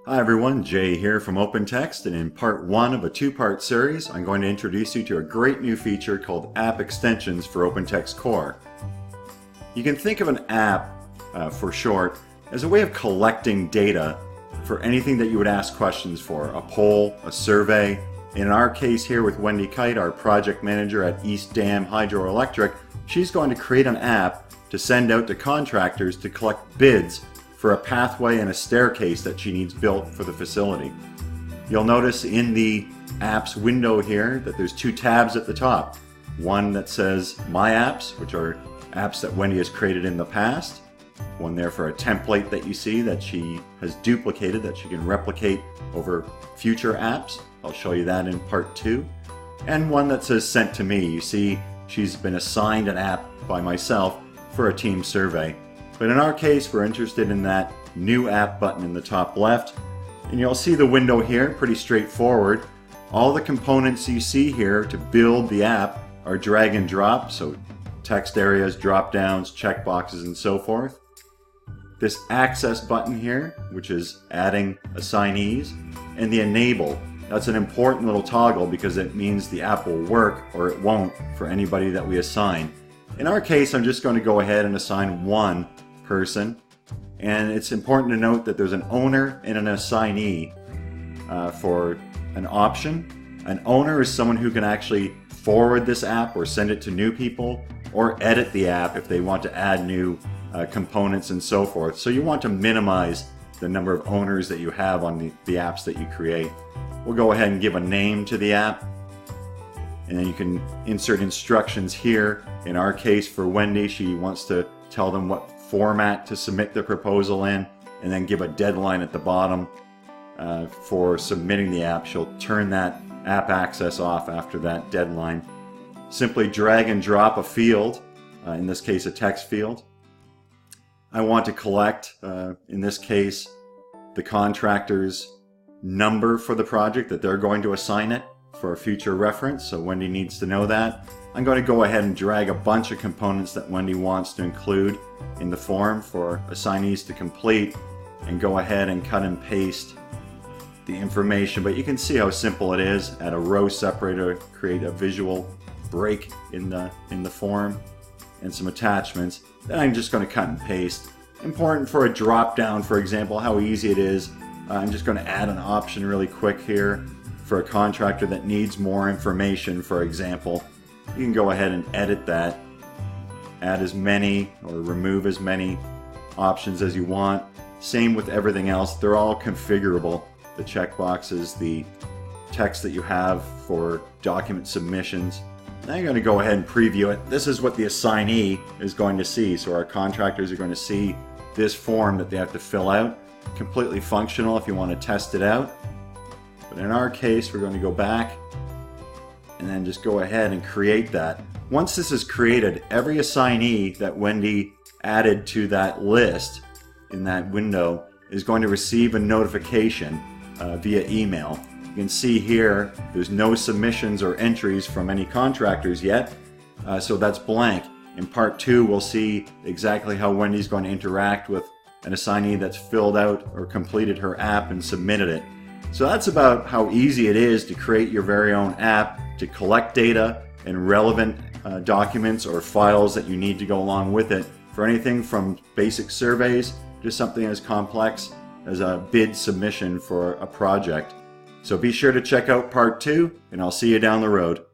Hi everyone, Jay here from OpenText, and in part one of a two-part series, I'm going to introduce you to a great new feature called App Extensions for OpenText Core. You can think of an app, for short, as a way of collecting data for anything that you would ask questions for, a poll, a survey. In our case here with Wendy Kite, our project manager at East Dam Hydroelectric, she's going to create an app to send out to contractors to collect bids for a pathway and a staircase that she needs built for the facility. You'll notice in the apps window here that there's two tabs at the top. One that says My Apps, which are apps that Wendy has created in the past. One there for a template that you see that she has duplicated that she can replicate over future apps. I'll show you that in part two. And one that says Sent to Me. You see she's been assigned an app by myself for a team survey. But in our case, we're interested in that New App button in the top left. And you'll see the window here, pretty straightforward. All the components you see here to build the app are drag and drop, so text areas, drop downs, checkboxes, and so forth. This Access button here, which is adding assignees, and the Enable. That's an important little toggle because it means the app will work or it won't for anybody that we assign. In our case, I'm just going to go ahead and assign one person, and it's important to note that there's an owner and an assignee for an option. An owner is someone who can actually forward this app or send it to new people or edit the app if they want to add new components and so forth. So you want to minimize the number of owners that you have on the apps that you create. We'll go ahead and give a name to the app, and then you can insert instructions here. In our case for Wendy, she wants to tell them what format to submit the proposal in, and then give a deadline at the bottom for submitting the app. She'll turn that app access off after that deadline. Simply drag and drop a field, in this case a text field. I want to collect, in this case, the contractor's number for the project that they're going to assign it for a future reference, so Wendy needs to know that. I'm going to go ahead and drag a bunch of components that Wendy wants to include in the form for assignees to complete, and go ahead and cut and paste the information. But you can see how simple it is. Add a row separator, create a visual break in the form, and some attachments. Then I'm just going to cut and paste. Important for a drop down, for example, how easy it is. I'm just going to add an option really quick here for a contractor that needs more information, for example. You can go ahead and edit that, add as many or remove as many options as you want. Same with everything else. They're all configurable. The checkboxes, the text that you have for document submissions. Now you're going to go ahead and preview it. This is what the assignee is going to see. So our contractors are going to see this form that they have to fill out. Completely functional if you want to test it out. But in our case, we're going to go back and then just go ahead and create that. Once this is created, every assignee that Wendy added to that list in that window is going to receive a notification via email. You can see here there's no submissions or entries from any contractors yet, so that's blank. In part two, we'll see exactly how Wendy's going to interact with an assignee that's filled out or completed her app and submitted it. So that's about how easy it is to create your very own app to collect data and relevant documents or files that you need to go along with it for anything from basic surveys to something as complex as a bid submission for a project. So be sure to check out part two, and I'll see you down the road.